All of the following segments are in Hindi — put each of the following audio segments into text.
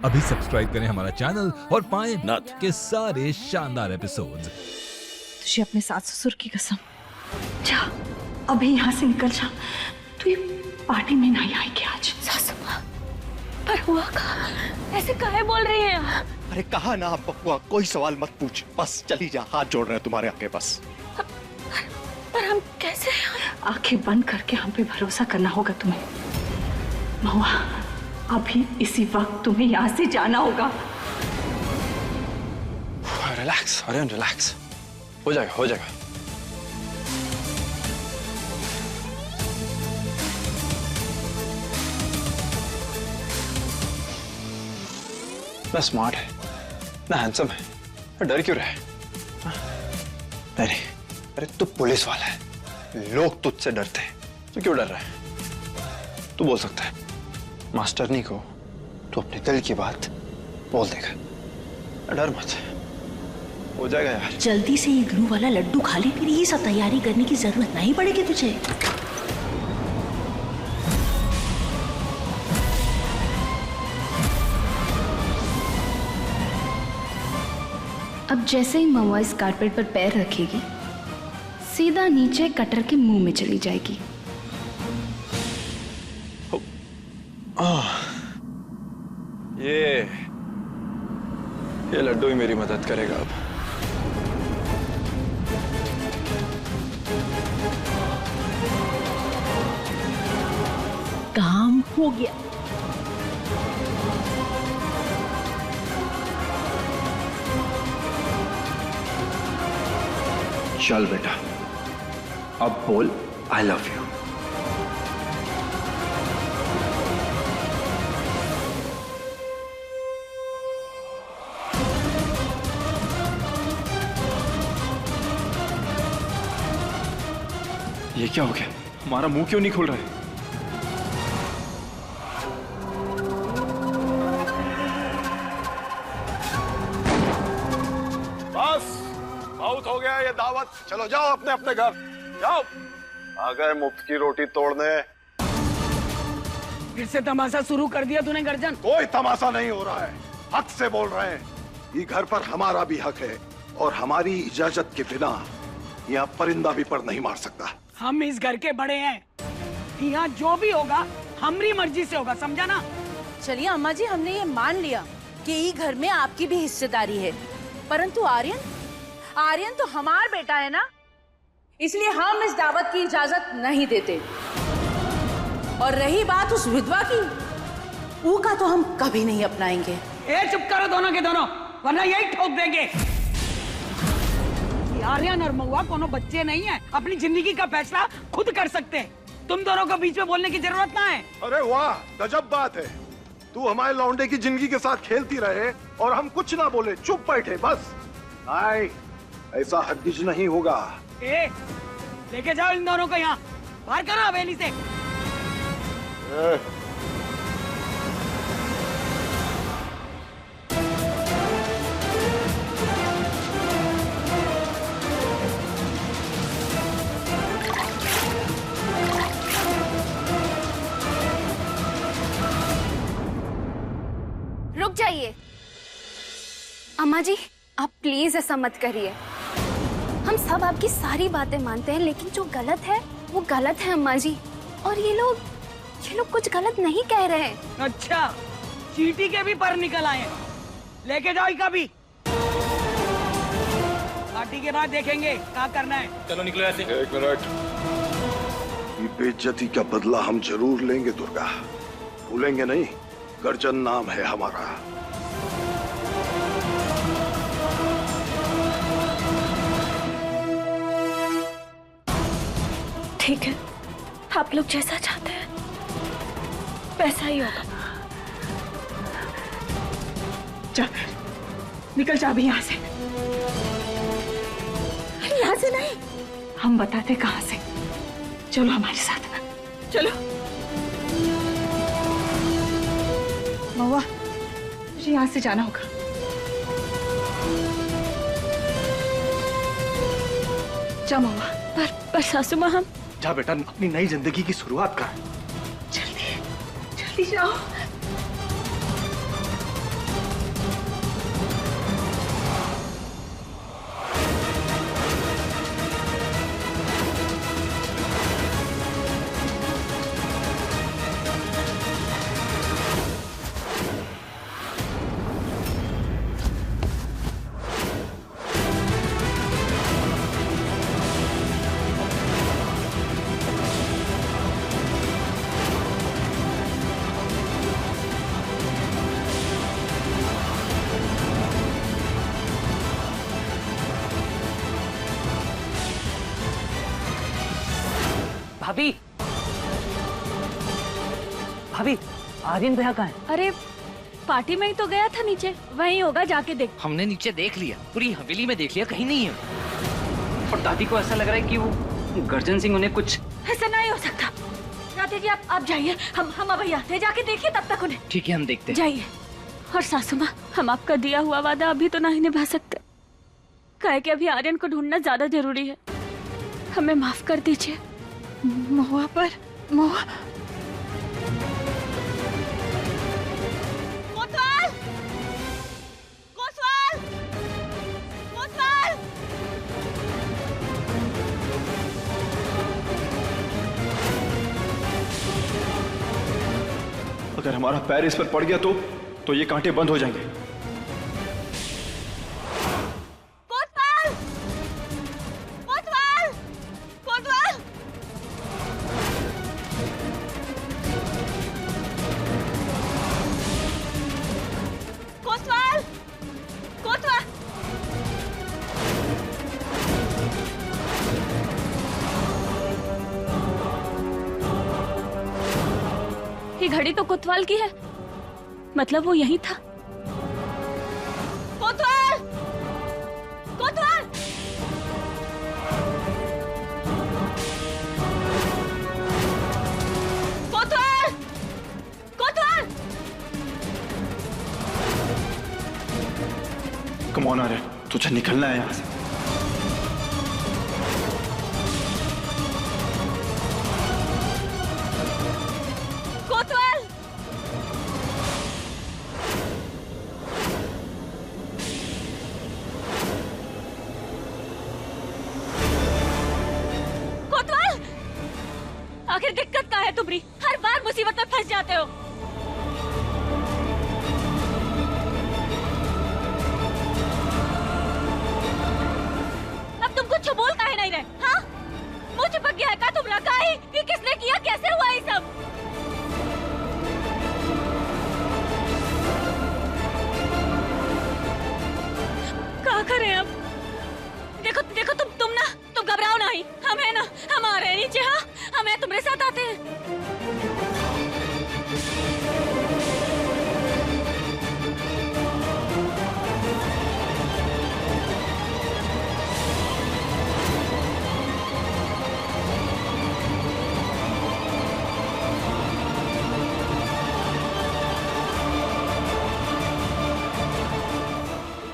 अभी सब्सक्राइब करें हमारा चैनल और पाएं नथ के सारे शानदार एपिसोड्स। तुझे अपने सास ससुर की कसम, जा अभी यहाँ से निकल जा। तू ये पार्टी में नहीं आएगी आज। सासू माँ, पर हुआ कहा? ऐसे काहे बोल रही हैं आप? अरे कहा ना बकुआ, कोई सवाल मत पूछ, बस चली जा, हाथ जोड़ रहे हैं तुम्हारे आगे बस। पर हम कैसे? आंखें बंद करके हम पे भरोसा करना होगा तुम्हें। महुआ, अभी इसी वक्त तुम्हें यहाँ से जाना होगा। रिलैक्स आर्यन, रिलैक्स, हो जाएगा हो जाएगा। ना स्मार्ट है, ना हैंडसम है, और डर क्यों रहे? नहीं, अरे तू पुलिस वाला है, लोग तुझसे डरते हैं, तो क्यों डर रहा है? तू बोल सकता है, मास्टरनी को तू अपने दिल की बात बोल देगा, डर मत, हो जाएगा यार। जल्दी से ये ग्लू वाला लड्डू खा ले, फिर ये सब तैयारी करने की जरूरत नहीं पड़ेगी तुझे। अब जैसे ही महुआ इस कारपेट पर पैर रखेगी, सीधा नीचे कटर के मुंह में चली जाएगी। ये लड्डू ही मेरी मदद करेगा अब। काम हो गया। चल बेटा, अब बोल आई लव यू। ये क्या हो गया? हमारा मुंह क्यों नहीं खुल रहा है? बस बहुत हो गया ये दावत, चलो जाओ अपने अपने घर जाओ। आ गए मुफ्त की रोटी तोड़ने। फिर से तमाशा शुरू कर दिया तूने गर्जन। कोई तमाशा नहीं हो रहा है, हक से बोल रहे हैं। ये घर पर हमारा भी हक है और हमारी इजाजत के बिना यहाँ परिंदा भी पर नहीं मार सकता। हम इस घर के बड़े हैं, यहाँ जो भी होगा हमारी मर्जी से होगा, समझा ना? चलिए अम्मा जी, हमने ये मान लिया कि ये घर में आपकी भी हिस्सेदारी है, परंतु आर्यन तो हमारा बेटा है ना, इसलिए हम इस दावत की इजाजत नहीं देते। और रही बात उस विधवा की, वो का तो हम कभी नहीं अपनाएंगे। ए चुप करो दोनों के दोनों, वरना यही ठोक देंगे। आर्यन और महुआ कोनो बच्चे नहीं है, अपनी जिंदगी का फैसला खुद कर सकते हैं। तुम दोनों को बीच में बोलने की जरूरत ना है। अरे वाह, गजब बात है। तू हमारे लौंडे की जिंदगी के साथ खेलती रहे और हम कुछ ना बोले, चुप बैठे बस। आई, ऐसा हरगिज नहीं होगा। ए, लेके जाओ इन दोनों को यहाँ, बाहर करो हवेली से। रुक जाइए अम्मा जी, आप प्लीज ऐसा मत करिए। हम सब आपकी सारी बातें मानते हैं, लेकिन जो गलत है वो गलत है अम्मा जी। और ये लोग कुछ गलत नहीं कह रहे हैं। अच्छा, चींटी के भी पर निकल आए, लेके जाओ इनका भी। पार्टी के बाद देखेंगे क्या करना है। चलो निकलो ऐसे। एक मिनट, ये बेइज्जती का बदला हम जरूर लेंगे दुर्गा, भूलेंगे नहीं। गर्जन नाम है हमारा। ठीक है, आप लोग जैसा चाहते हैं वैसा ही होगा। जा, निकल जा अभी यहाँ से। अरे यहाँ से नहीं, हम बताते कहाँ से। चलो हमारे साथ, चलो। महुआ, मुझे यहाँ से जाना होगा। जा महुआ। पर सासू माँ, हम जा बेटा, अपनी नई जिंदगी की शुरुआत कर। जल्दी जल्दी जाओ। भाभी भाभी, आर्यन भैया कहाँ है? अरे पार्टी में ही तो गया था नीचे, वहीं होगा, जाके देख। हमने नीचे देख लिया, पूरी हवेली में देख लिया, कहीं नहीं है। और दादी को ऐसा लग रहा है कि वो गर्जन सिंह उन्हें कुछ। ऐसा नहीं हो सकता। राधे जी आप जाइए, हम अभी आते हैं, जाके देखिए तब तक उन्हें। ठीक है, हम देखते हैं। जाइए। और सासू माँ, हम आपका दिया हुआ वादा अभी तो नहीं निभा सकते, काहे कि अभी आर्यन को ढूंढना ज्यादा जरूरी है। हमें माफ कर दीजिए। महुआ पर महुआ। कोतवाल! कोतवाल! कोतवाल! अगर हमारा पैर इस पर पड़ गया तो ये कांटे बंद हो जाएंगे। कोतवाल! कोतवाल! कोतवाल! कोतवाल! कोतवाल! ये घड़ी तो कोतवाल की है, मतलब वो यही था। कोतवाल! कोतवाल! कोतवाल! कोतवाल! कम ऑन आर्यन, तुझे निकलना है यहाँ से। कोतवाल! कोतवाल! आखिर दिक्कत क्या है तुम्हारी? हर बार मुसीबत में फंस जाते हो। अब तुम कुछ बोल काहे नहीं रहे? हाँ, मुंह चिपक गया है का तुम रखा ही? ये किसने किया, कैसे हुआ ये सब? क्या करें अब? देखो देखो, तुम घबराओ नहीं, हम है ना, हम आ रहे हैं नीचे। हाँ, हमें तुम्हारे साथ आते हैं।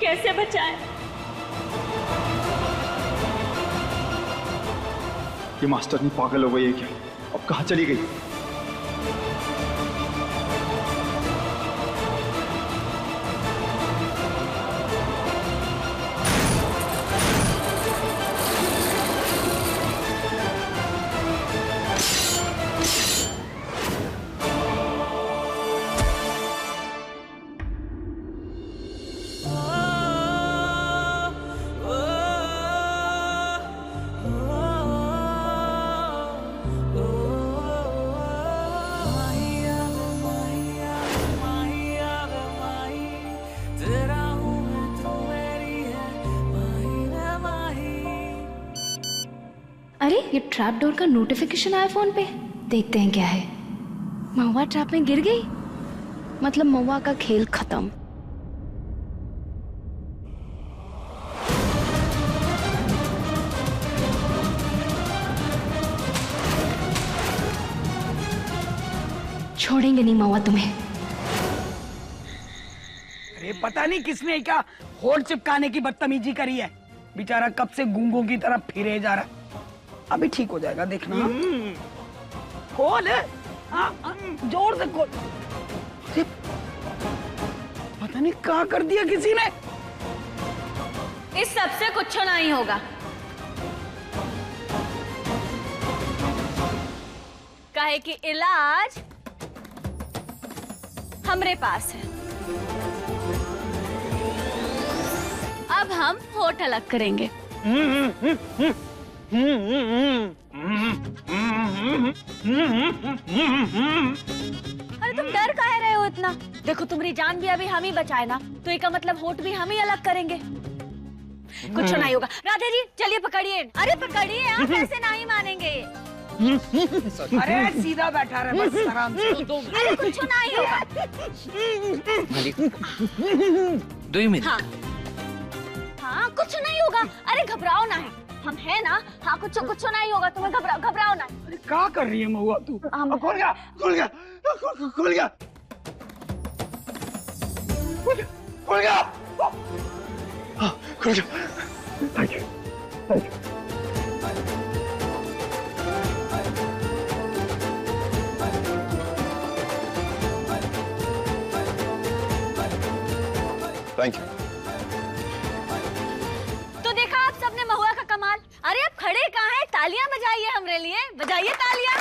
कैसे बचाएं? ये मास्टरनी पागल हो गई है क्या? अब कहाँ चली गई? अरे ये ट्रैप डोर का नोटिफिकेशन आया फोन पे, देखते हैं क्या है। महुआ ट्रैप में गिर गई, मतलब महुआ का खेल खत्म। छोड़ेंगे नहीं महुआ तुम्हें। अरे पता नहीं किसने क्या होठ चिपकाने की बदतमीजी करी है। बेचारा कब से गूंगों की तरफ फिरे जा रहा। अभी ठीक हो जाएगा, देखना। खोल, जोर से खोल। पता नहीं क्या कर दिया किसी ने। इस सबसे कुछ नहीं होगा, काहे कि इलाज हमरे पास है। अब हम होठ अलग करेंगे। अरे तुम डर काहे रहे हो इतना? देखो तुम्हारी जान भी अभी हम ही बचाए ना, तो इसका मतलब होठ भी हम ही अलग करेंगे। कुछ नहीं होगा। राधे जी चलिए पकड़िए। अरे पकड़िए, आप ऐसे नहीं मानेंगे। अरे सीधा बैठा रहे बस आराम से। अरे कुछ नहीं होगा। Do you mean? हाँ हाँ कुछ नहीं होगा। अरे घबराओ ना, हम है ना। हाँ कुछ नहीं होगा, तुम्हें घबराओ ना। अरे क्या कर रही है महुआ तू? खुल गया खुल गया खुल गया खुल गया। हाँ, खुल गया। Thank you thank you. Thank you. तो देखा आप सबने महुआ का कमाल। अरे अब खड़े कहाँ हैं? तालियां बजाइए हमरे लिए, बजाइए तालियां।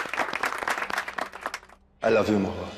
I love you, Mahua.